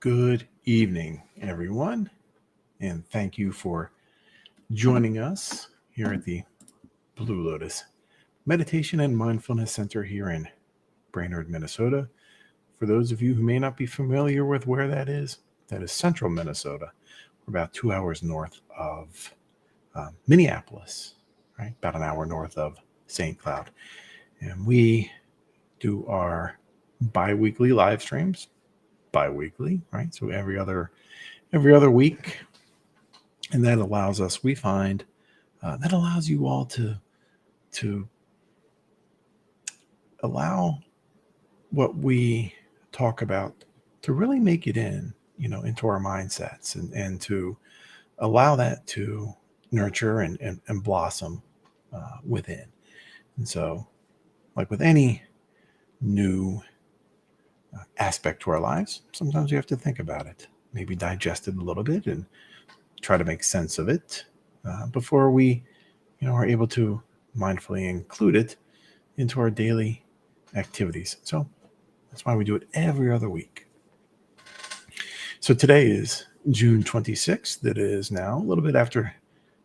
Good evening, everyone, and thank you for joining us here at the Blue Lotus Meditation and Mindfulness Center here in Brainerd, Minnesota. For those of you who may not be familiar with where that is central Minnesota. We're about 2 hours north of Minneapolis, right? About an hour north of St. Cloud. And we do our bi-weekly live streams. Bi-weekly, right? So every other week, and that allows us. We find that allows you all to allow what we talk about to really make it into our mindsets, and to allow that to nurture and blossom within. And so, like with any new aspect to our lives, sometimes we have to think about it, maybe digest it a little bit and try to make sense of it before we are able to mindfully include it into our daily activities. So that's why we do it every other week. So today is June 26th. It is now a little bit after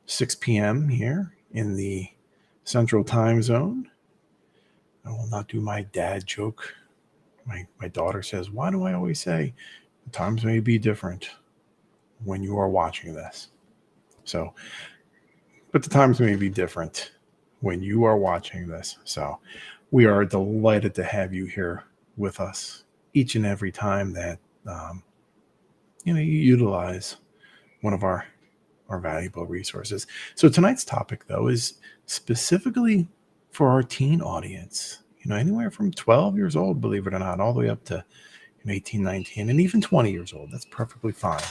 6 p.m. here in the Central Time Zone. I will not do my dad joke. My daughter says, why do I always say the times may be different when you are watching this? So, but the times may be different when you are watching this. So we are delighted to have you here with us each and every time that you utilize one of our valuable resources. So tonight's topic, though, is specifically for our teen audience. Anywhere from 12 years old, believe it or not, all the way up to 18, 19, and even 20 years old. That's perfectly fine.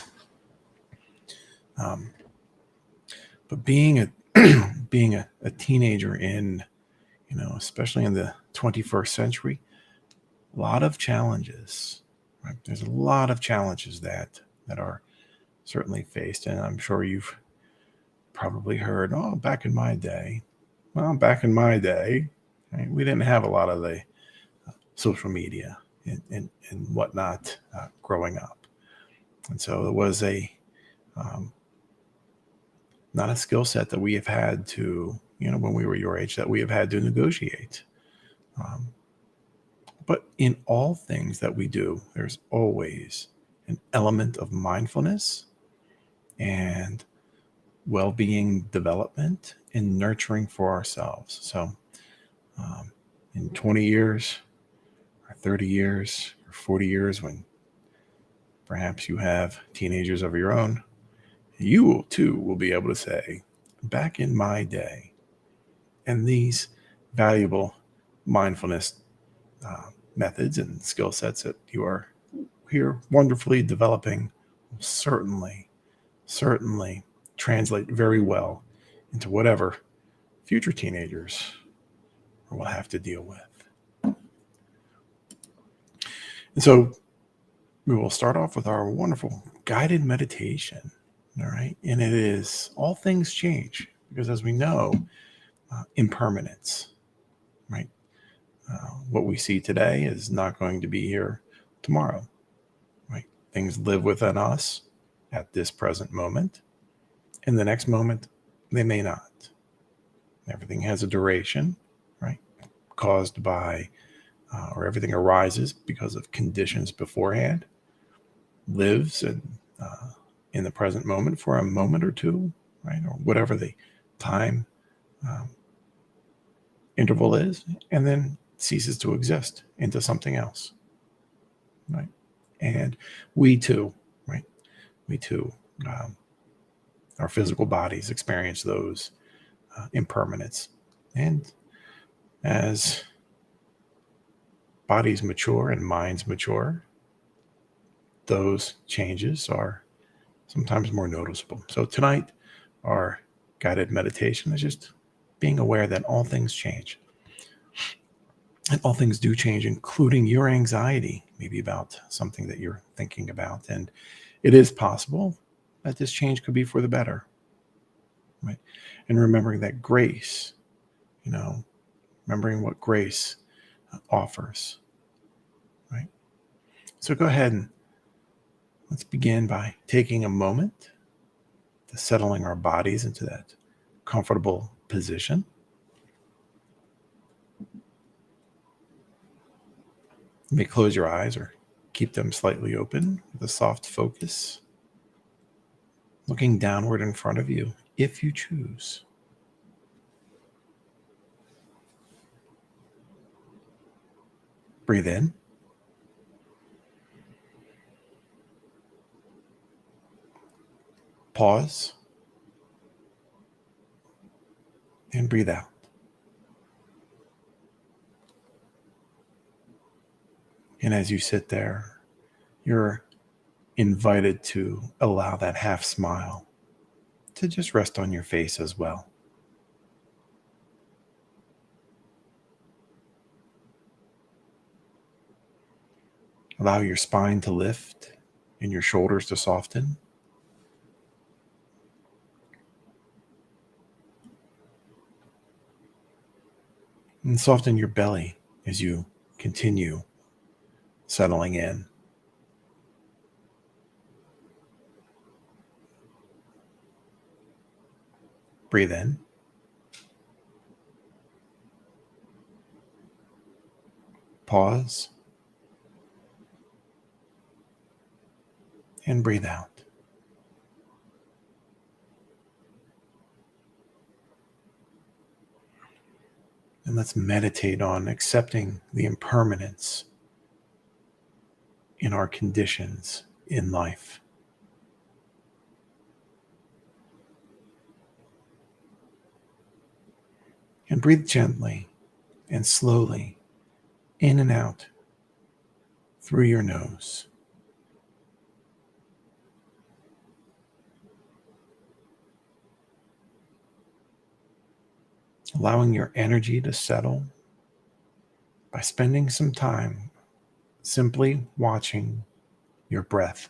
But being a teenager in, especially in the 21st century, a lot of challenges. Right? There's a lot of challenges that are certainly faced, and I'm sure you've probably heard, "Oh, back in my day." Well, back in my day, right, we didn't have a lot of the social media and whatnot growing up, and so it was not a skill set that we have had to, when we were your age, that we have had to negotiate. But in all things that we do, there's always an element of mindfulness and well-being development and nurturing for ourselves. So in 20 years or 30 years or 40 years, when perhaps you have teenagers of your own, you too will be able to say, back in my day. And these valuable mindfulness methods and skill sets that you are here wonderfully developing will certainly translate very well into whatever future teenagers will have to deal with. And so we will start off with our wonderful guided meditation. All right. And it is all things change, because as we know, impermanence, right? What we see today is not going to be here tomorrow, right? Things live within us at this present moment. In the next moment, they may not. Everything has a duration, right? Caused by, or everything arises because of conditions beforehand, lives in the present moment for a moment or two, right? Or whatever the time interval is, and then ceases to exist into something else, right? And we too, right? We too, our physical bodies experience those impermanence. And as bodies mature and minds mature, those changes are sometimes more noticeable. So tonight, our guided meditation is just being aware that all things change. And all things do change, including your anxiety, maybe about something that you're thinking about. And it is possible that this change could be for the better, right? And remembering that grace, remembering what grace offers, right? So go ahead and Let's begin by taking a moment to settling our bodies into that comfortable position. You may close your eyes or keep them slightly open with a soft focus, looking downward in front of you if you choose. Breathe in. Pause. And breathe out. And as you sit there, you're invited to allow that half smile to just rest on your face as well. Allow your spine to lift and your shoulders to soften. And soften your belly as you continue settling in. Breathe in. Pause. And breathe out. And let's meditate on accepting the impermanence in our conditions in life. And breathe gently and slowly in and out through your nose. Allowing your energy to settle by spending some time simply watching your breath.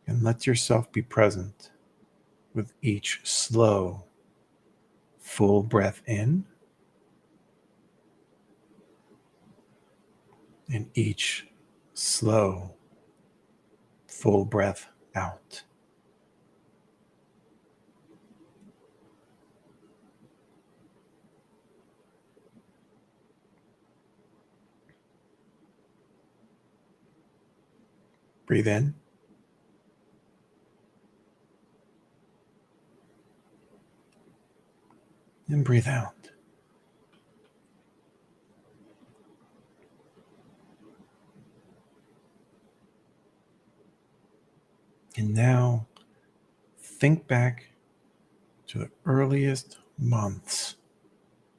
And let yourself be present with each slow, full breath in and each slow, full breath out. Breathe in. And breathe out. And now think back to the earliest months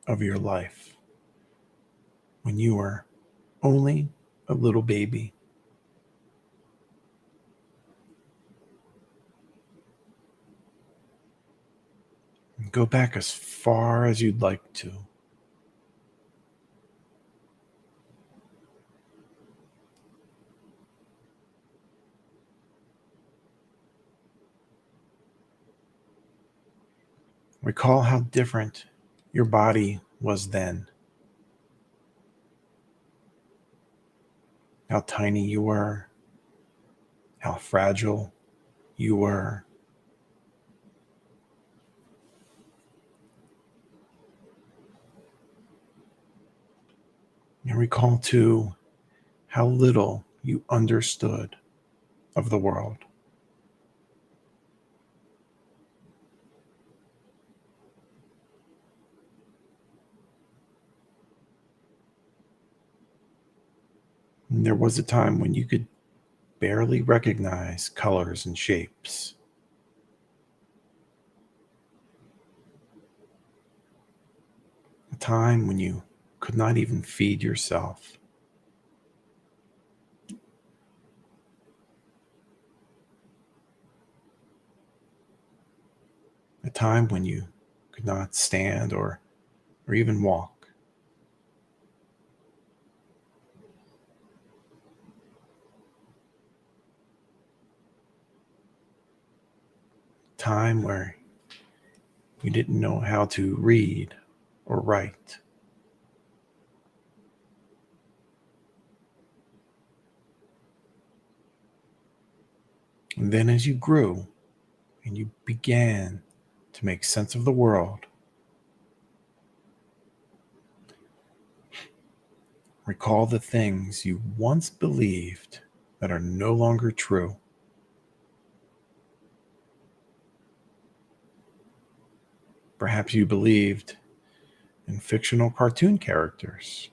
of your life when you were only a little baby. Go back as far as you'd like to. Recall how different your body was then. How tiny you were. How fragile you were. And recall too how little you understood of the world. And there was a time when you could barely recognize colors and shapes. A time when you could not even feed yourself. A time when you could not stand or even walk. time where you didn't know how to read or write. And then as you grew and you began to make sense of the world, recall the things you once believed that are no longer true. Perhaps you believed in fictional cartoon characters.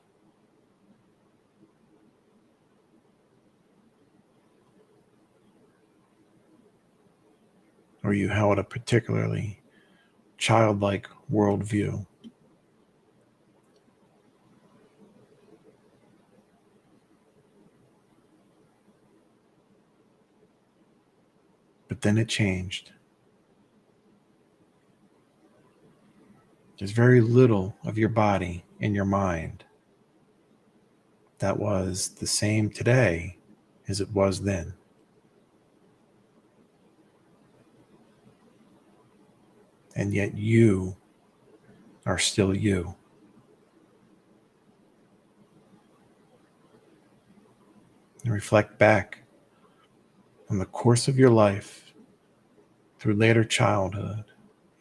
Or you held a particularly childlike worldview. But then it changed. There's very little of your body and your mind that was the same today as it was then. And yet you are still you. And reflect back on the course of your life through later childhood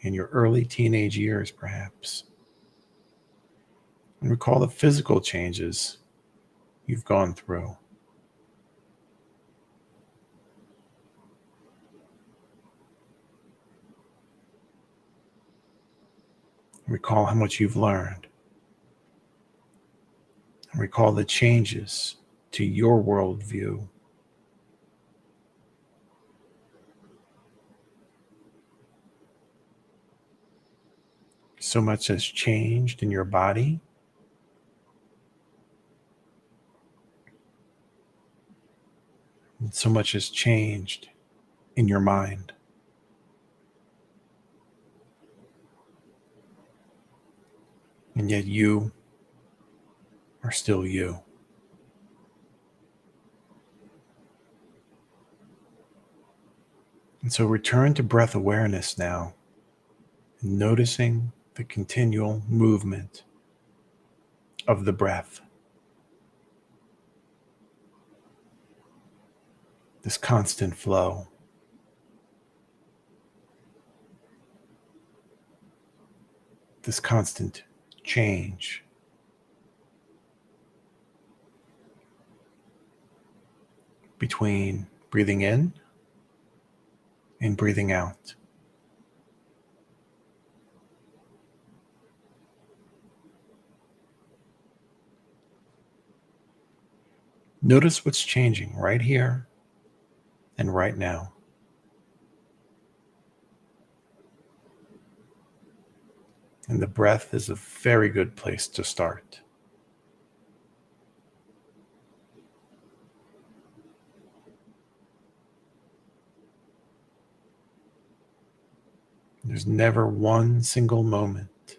and your early teenage years, perhaps. And recall the physical changes you've gone through. Recall how much you've learned. And recall the changes to your worldview. So much has changed in your body. And so much has changed in your mind. And yet you are still you. And so return to breath awareness now, noticing the continual movement of the breath. This constant flow. This constant change. Between breathing in and breathing out. Notice what's changing right here and right now. And the breath is a very good place to start. There's never one single moment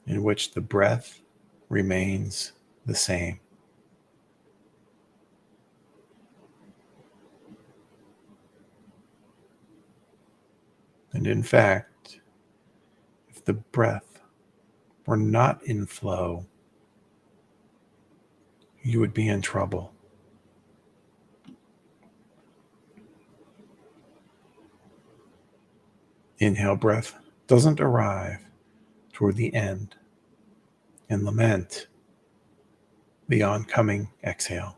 in which the breath remains the same. And in fact, if the breath were not in flow, you would be in trouble. Inhale breath doesn't arrive toward the end and lament the oncoming exhale.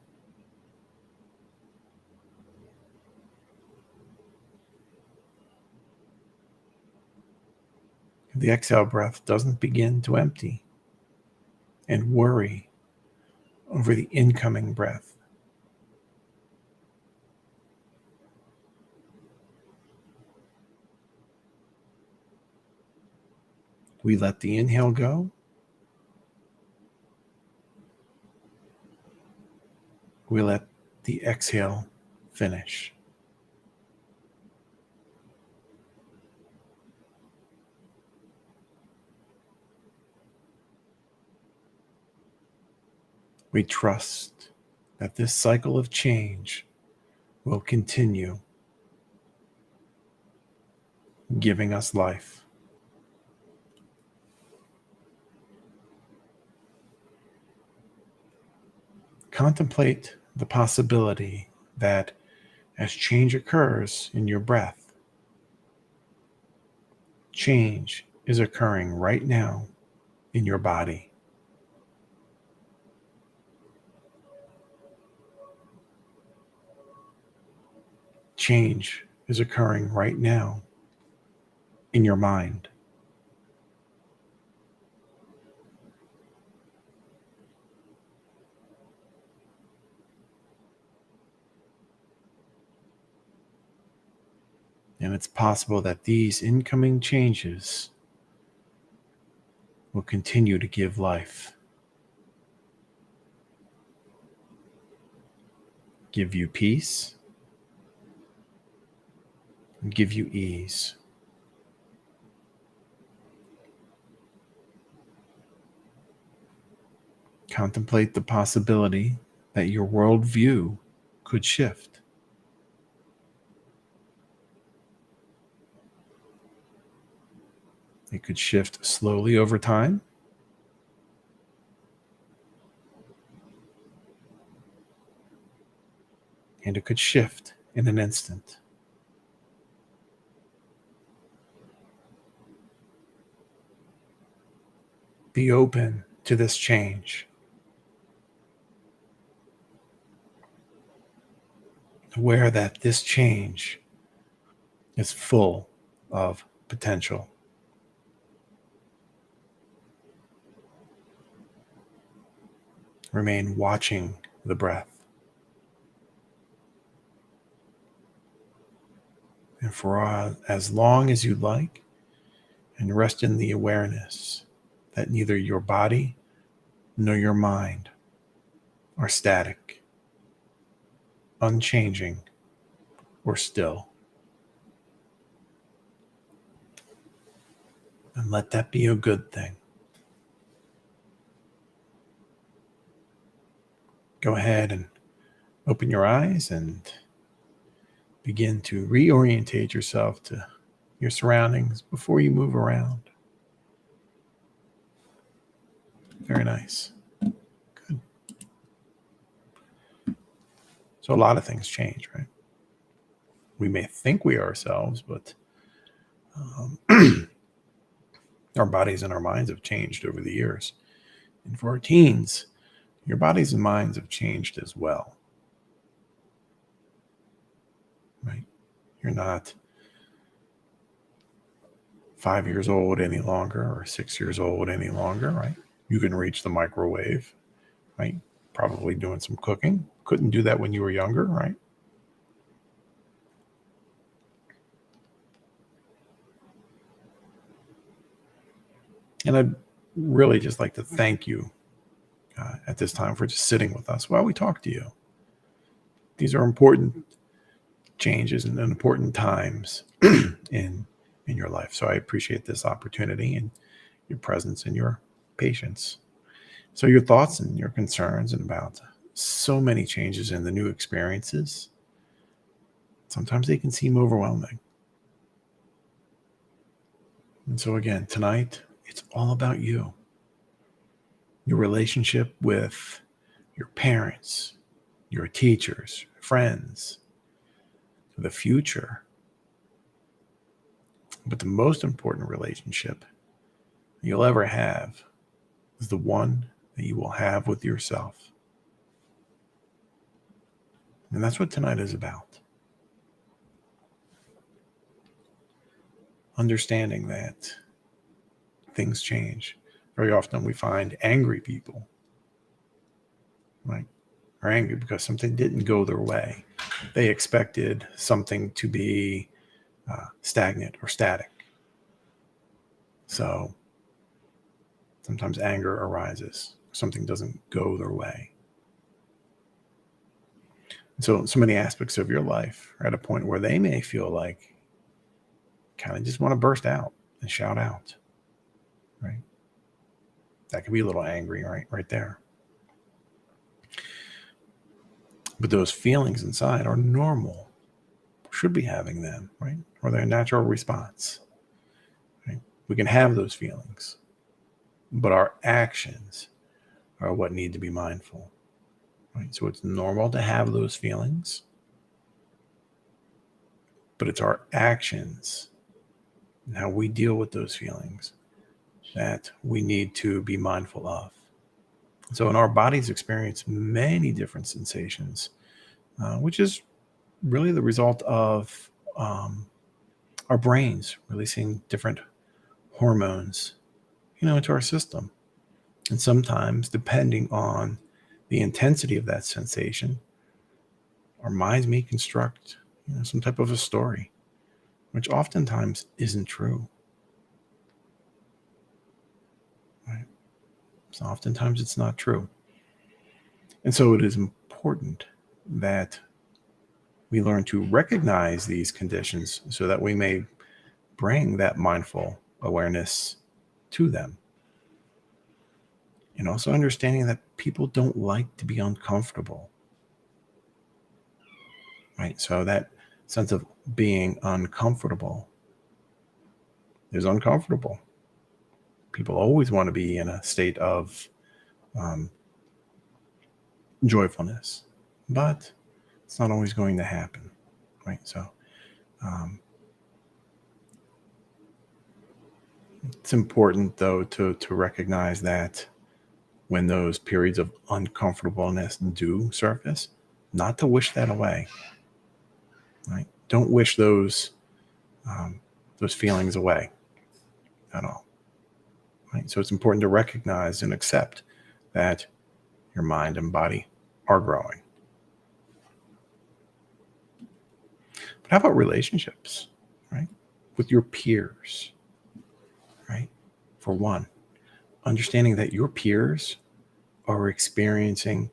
The exhale breath doesn't begin to empty and worry over the incoming breath. We let the inhale go. We let the exhale finish. We trust that this cycle of change will continue giving us life. Contemplate the possibility that as change occurs in your breath, change is occurring right now in your body. Change is occurring right now in your mind. And it's possible that these incoming changes will continue to give life, give you peace, and give you ease. Contemplate the possibility that your worldview could shift. It could shift slowly over time, and it could shift in an instant. Be open to this change. Aware that this change is full of potential. Remain watching the breath. And for as long as you like, and rest in the awareness that neither your body nor your mind are static, unchanging, or still. And let that be a good thing. Go ahead and open your eyes and begin to reorientate yourself to your surroundings before you move around. Very nice. Good. So a lot of things change, right? We may think we are ourselves, but our bodies and our minds have changed over the years. And for our teens, your bodies and minds have changed as well. Right? You're not 5 years old any longer or 6 years old any longer, right? You can reach the microwave, right? Probably doing some cooking. Couldn't do that when you were younger, right? And I'd really just like to thank you at this time for just sitting with us while we talk to you. These are important changes and important times in your life. So I appreciate this opportunity and your presence and your patience. So your thoughts and your concerns and about so many changes and the new experiences, sometimes they can seem overwhelming. And so again, tonight, it's all about you. Your relationship with your parents, your teachers, friends, the future. But the most important relationship you'll ever have is the one that you will have with yourself. And that's what tonight is about. Understanding that things change. Very often we find angry people, right? Are angry because something didn't go their way. They expected something to be stagnant or static. So sometimes anger arises. Something doesn't go their way. So many aspects of your life are at a point where they may feel like kind of just want to burst out and shout out, right? That could be a little angry, right there. But those feelings inside are normal. Should be having them, right? Or their natural response. We can have those feelings, but our actions are what need to be mindful. Right? So it's normal to have those feelings, but it's our actions and how we deal with those feelings that we need to be mindful of. So in our bodies experience many different sensations, which is really the result of our brains releasing different hormones, into our system. And sometimes, depending on the intensity of that sensation, our minds may construct, some type of a story, which oftentimes isn't true. Right? So oftentimes it's not true. And so it is important that we learn to recognize these conditions so that we may bring that mindful awareness to them. And also understanding that people don't like to be uncomfortable. Right? So that sense of being uncomfortable is uncomfortable. People always want to be in a state of joyfulness, but it's not always going to happen. Right? So it's important, though, to recognize that when those periods of uncomfortableness do surface, not to wish that away. Right? Don't wish those feelings away at all. Right? So it's important to recognize and accept that your mind and body are growing. But how about relationships, right? With your peers, right? For one, understanding that your peers are experiencing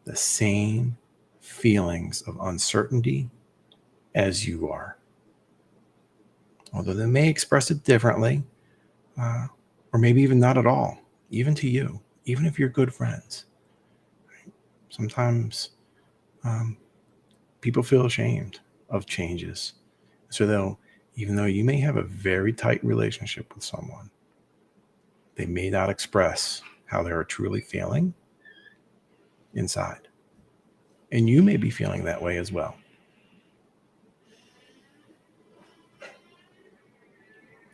the same feelings of uncertainty as you are. Although they may express it differently, or maybe even not at all, even to you, even if you're good friends. Right? Sometimes people feel ashamed of changes. So even though you may have a very tight relationship with someone, they may not express how they are truly feeling inside. And you may be feeling that way as well.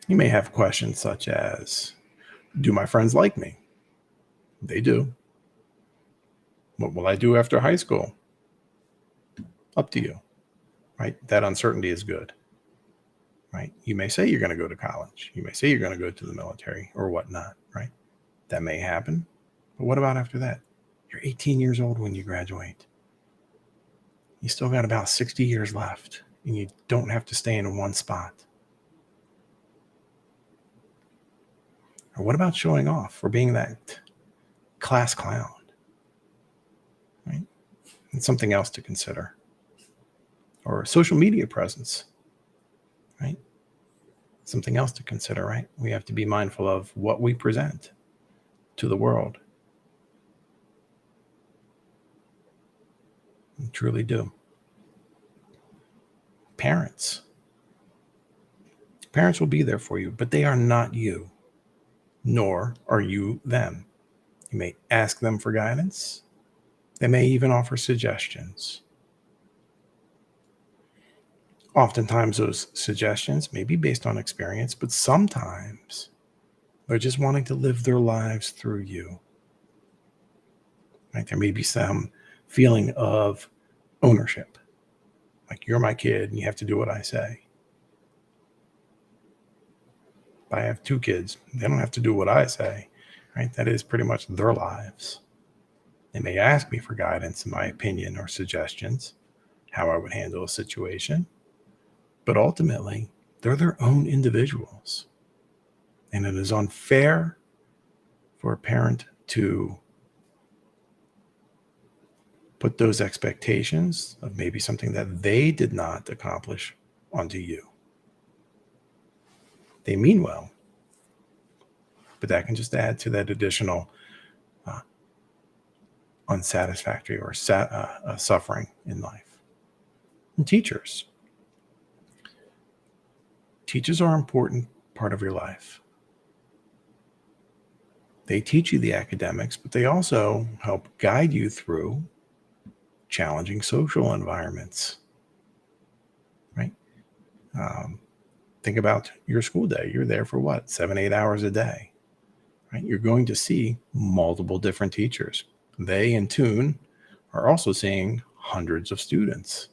You may have questions such as, do my friends like me? They do. What will I do after high school? Up to you, right? That uncertainty is good, right? You may say you're going to go to college. You may say you're going to go to the military or whatnot, right? That may happen. But what about after that? You're 18 years old when you graduate. You still got about 60 years left, and you don't have to stay in one spot. Or what about showing off or being that class clown? Right? It's something else to consider. Or social media presence, right? Something else to consider, right? We have to be mindful of what we present to the world. We truly do. Parents will be there for you, but they are not you, nor are you them. You may ask them for guidance. They may even offer suggestions. Oftentimes those suggestions may be based on experience, but sometimes they're just wanting to live their lives through you. Right? There may be some feeling of ownership. Like, you're my kid and you have to do what I say. If I have 2 kids, they don't have to do what I say. Right? That is pretty much their lives. They may ask me for guidance, in my opinion, or suggestions, how I would handle a situation. But ultimately, they're their own individuals. And it is unfair for a parent to put those expectations of maybe something that they did not accomplish onto you. They mean well, but that can just add to that additional unsatisfactory or suffering in life. And teachers are an important part of your life. They teach you the academics, but they also help guide you through challenging social environments, right? Think about your school day. You're there for what, 7, 8 hours a day, right? You're going to see multiple different teachers. They, in tune, are also seeing hundreds of students.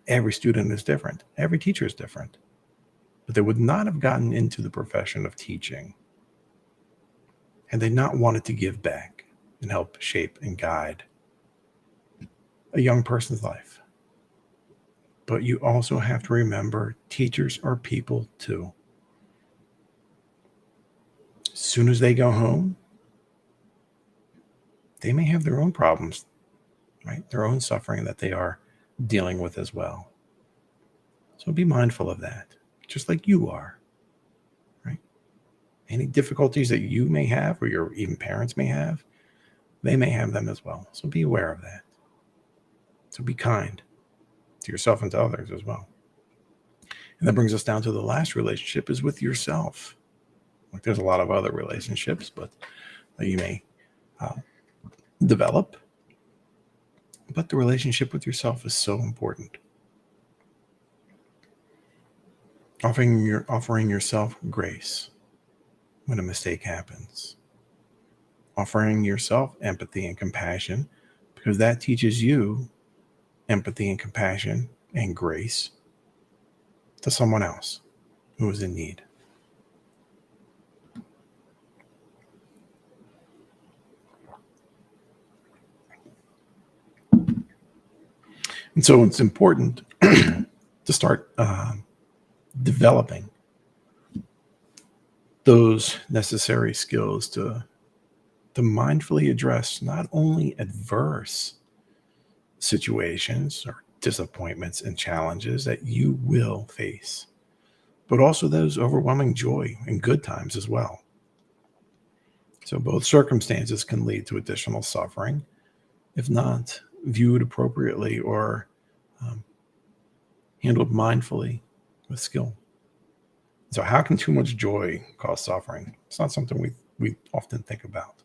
Every student is different. Every teacher is different. But they would not have gotten into the profession of teaching had they not wanted to give back and help shape and guide a young person's life. But you also have to remember, teachers are people too. As soon as they go home, they may have their own problems, right? Their own suffering that they are dealing with as well. So be mindful of that, just like you are, right? Any difficulties that you may have, or your even parents may have, they may have them as well. So be aware of that. So be kind to yourself and to others as well. And that brings us down to the last relationship, is with yourself. Like, there's a lot of other relationships, but that you may develop. But the relationship with yourself is so important. Offering yourself grace when a mistake happens. Offering yourself empathy and compassion, because that teaches you empathy and compassion and grace to someone else who is in need. And so it's important to start developing those necessary skills to mindfully address not only adverse situations or disappointments and challenges that you will face, but also those overwhelming joy and good times as well. So both circumstances can lead to additional suffering if not viewed appropriately or handled mindfully with skill. So how can too much joy cause suffering? It's not something we often think about,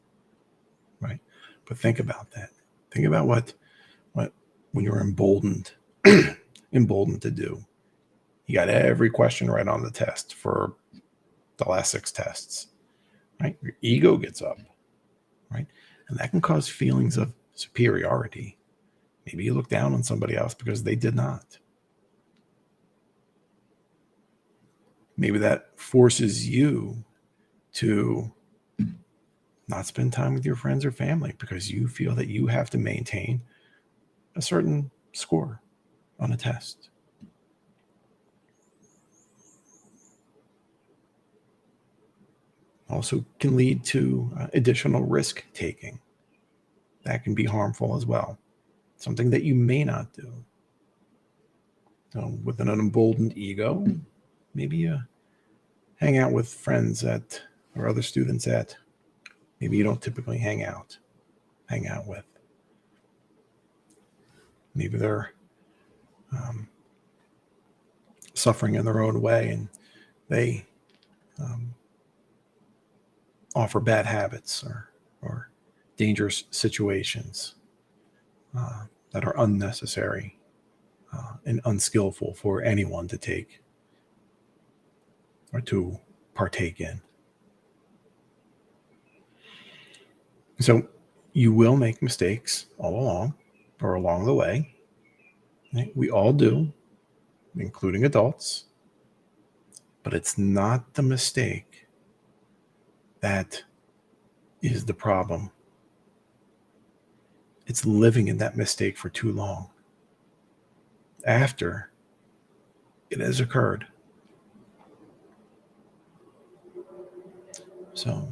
right? But think about that. Think about what when you're emboldened to do. You got every question right on the test for the last 6 tests, right? Your ego gets up, right? And that can cause feelings of superiority. Maybe you look down on somebody else because they did not. Maybe that forces you to not spend time with your friends or family because you feel that you have to maintain a certain score on a test. Also can lead to additional risk taking. That can be harmful as well. Something that you may not do. So with an emboldened ego, maybe you hang out with friends or other students that maybe you don't typically hang out with. Maybe they're suffering in their own way, and they offer bad habits or dangerous situations that are unnecessary and unskillful for anyone to take or to partake in. So you will make mistakes all along or along the way. Right? We all do, including adults. But it's not the mistake that is the problem. It's living in that mistake for too long after it has occurred. So,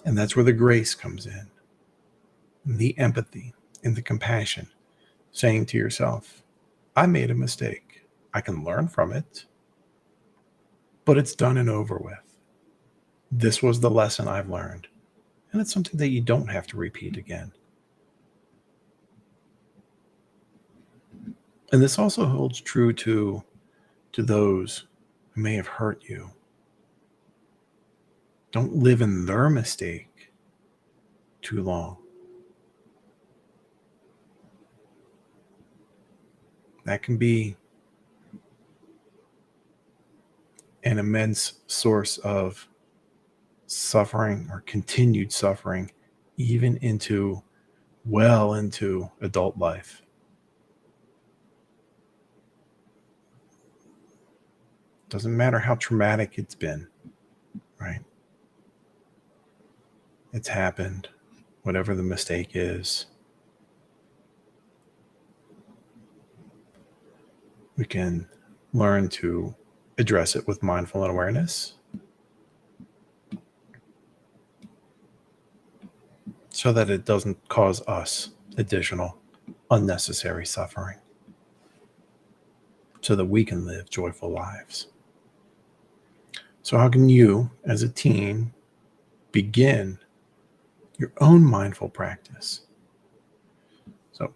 and that's where the grace comes in, the empathy and the compassion, saying to yourself, I made a mistake. I can learn from it, but it's done and over with. This was the lesson I've learned. And it's something that you don't have to repeat again. And this also holds true to those who may have hurt you. Don't live in their mistake too long. That can be an immense source of suffering or continued suffering, even into adult life. Doesn't matter how traumatic it's been, right? It's happened, whatever the mistake is. We can learn to address it with mindful awareness so that it doesn't cause us additional unnecessary suffering, so that we can live joyful lives. So how can you, as a teen, begin your own mindful practice? So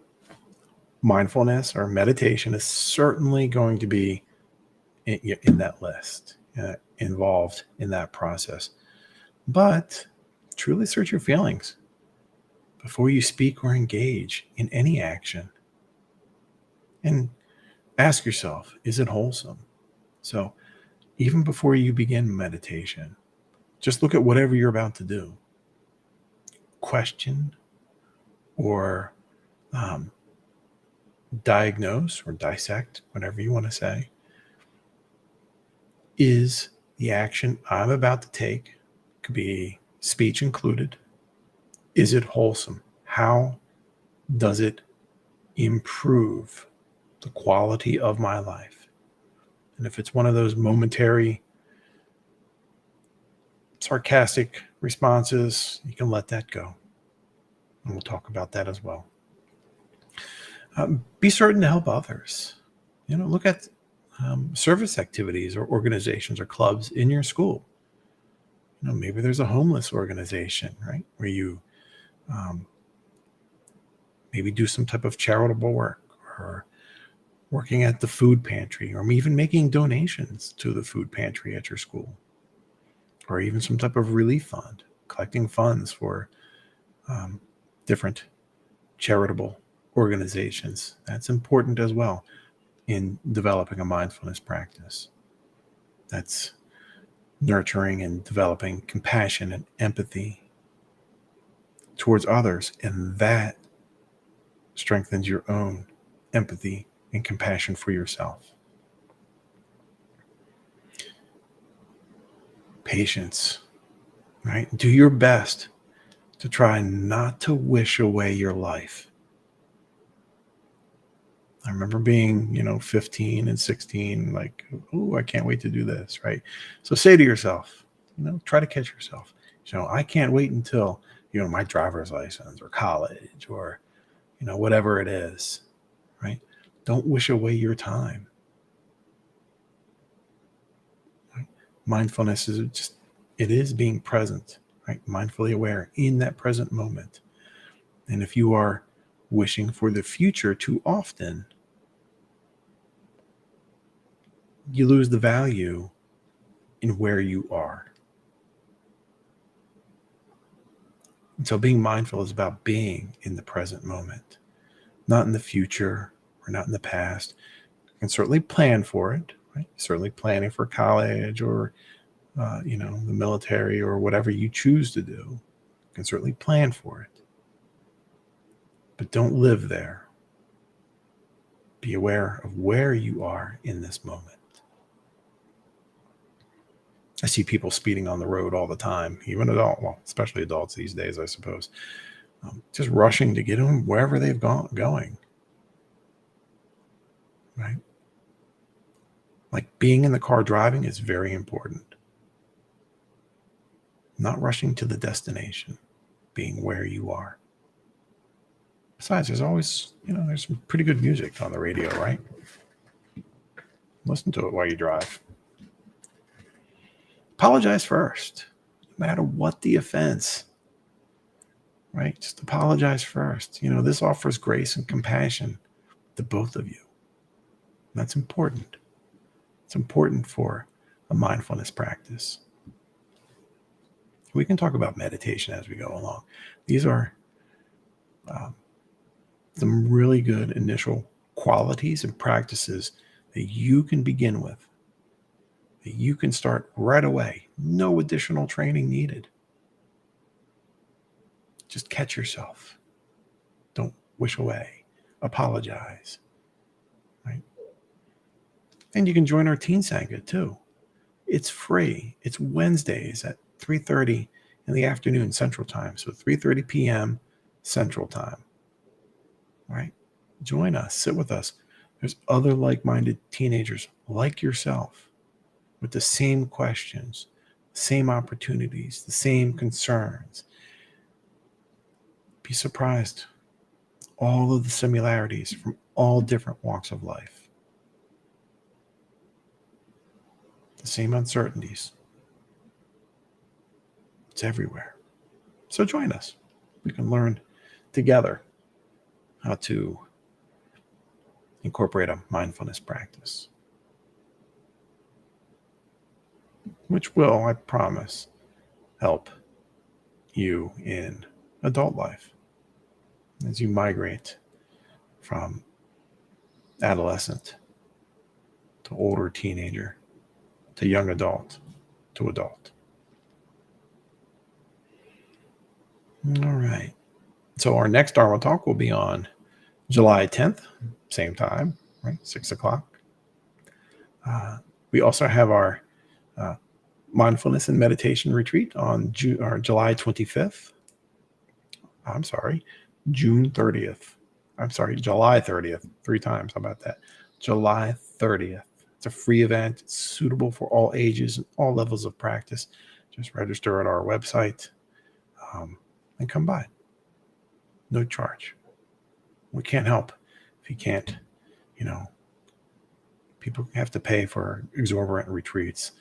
mindfulness or meditation is certainly going to be in that list, involved in that process. But truly search your feelings before you speak or engage in any action. And ask yourself, is it wholesome? So even before you begin meditation, just look at whatever you're about to do. Question or diagnose or dissect, whatever you want to say. Is the action I'm about to take, could be speech included, is it wholesome? How does it improve the quality of my life? And if it's one of those momentary, sarcastic responses, you can let that go. And we'll talk about that as well. Be certain to help others. Look at service activities or organizations or clubs in your school. Maybe there's a homeless organization, right, where you maybe do some type of charitable work, or working at the food pantry, or even making donations to the food pantry at your school, or even some type of relief fund, collecting funds for different charitable organizations. That's important as well in developing a mindfulness practice. That's nurturing and developing compassion and empathy towards others, and that strengthens your own empathy and compassion for yourself. Patience, right? Do your best to try not to wish away your life. I remember being, 15 and 16, like, oh, I can't wait to do this, right? So say to yourself, try to catch yourself. I can't wait until, my driver's license or college or, whatever it is, right? Don't wish away your time. Right? Mindfulness it is being present, right? Mindfully aware in that present moment. And if you are wishing for the future too often, you lose the value in where you are. And so being mindful is about being in the present moment, not in the future or not in the past. You can certainly plan for it, right? Certainly planning for college or, the military or whatever you choose to do. You can certainly plan for it. But don't live there. Be aware of where you are in this moment. I see people speeding on the road all the time, even especially adults these days, I suppose, just rushing to get them wherever they've going, right? Like being in the car driving is very important. Not rushing to the destination, being where you are. Besides, there's always, there's some pretty good music on the radio, right? Listen to it while you drive. Apologize first, no matter what the offense, right? Just apologize first. This offers grace and compassion to both of you. That's important. It's important for a mindfulness practice. We can talk about meditation as we go along. These are some really good initial qualities and practices that you can begin with, that you can start right away. No additional training needed. Just catch yourself. Don't wish away. Apologize. Right? And you can join our Teen Sangha too. It's free. It's Wednesdays at 3:30 in the afternoon Central Time. So 3:30 p.m. Central Time. All right? Join us. Sit with us. There's other like-minded teenagers like yourself with the same questions, the same opportunities, the same concerns. Be surprised. All of the similarities from all different walks of life. The same uncertainties. It's everywhere. So join us. We can learn together how to incorporate a mindfulness practice, which will, I promise, help you in adult life as you migrate from adolescent to older teenager to young adult to adult. All right. So our next Dharma talk will be on July 10th, same time, right? 6 o'clock. We also have our mindfulness and meditation retreat on July 25th. I'm sorry, June 30th. I'm sorry, July 30th. 3 times. How about that? July 30th. It's a free event. It's suitable for all ages and all levels of practice. Just register at our website and come by. No charge. We can't help if you can't, people have to pay for exorbitant retreats.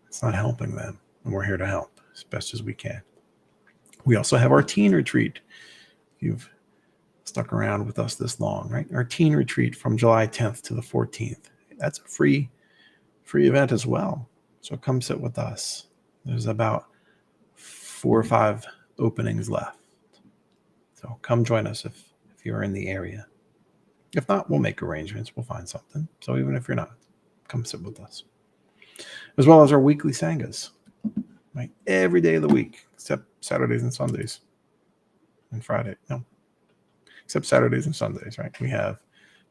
It's not helping them, and we're here to help as best as we can. We also have our teen retreat. If you've stuck around with us this long, right? Our teen retreat from July 10th to the 14th. That's a free event as well. So come sit with us. There's about 4 or 5 openings left. So come join us if you're in the area. If not, we'll make arrangements. We'll find something. So even if you're not, come sit with us. As well as our weekly sanghas, right? Every day of the week, except Saturdays and Sundays and Friday. No, except Saturdays and Sundays, right? We have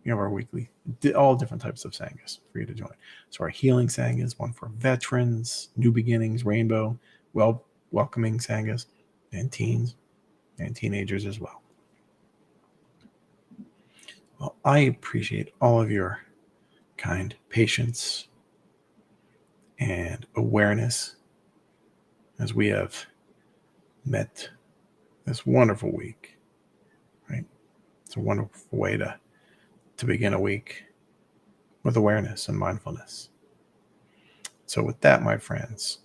our weekly, all different types of sanghas for you to join. So our healing sanghas, one for veterans, new beginnings, rainbow, welcoming sanghas, and teens and teenagers as well. Well, I appreciate all of your kind patience and awareness as we have met this wonderful week, right? It's a wonderful way to begin a week with awareness and mindfulness. So with that, my friends,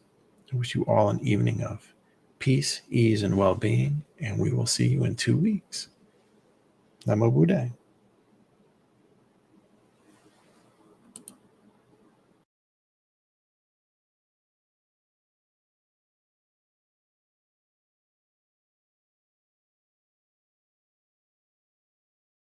I wish you all an evening of peace, ease, and well-being, and we will see you in 2 weeks. Namo Buddhaye.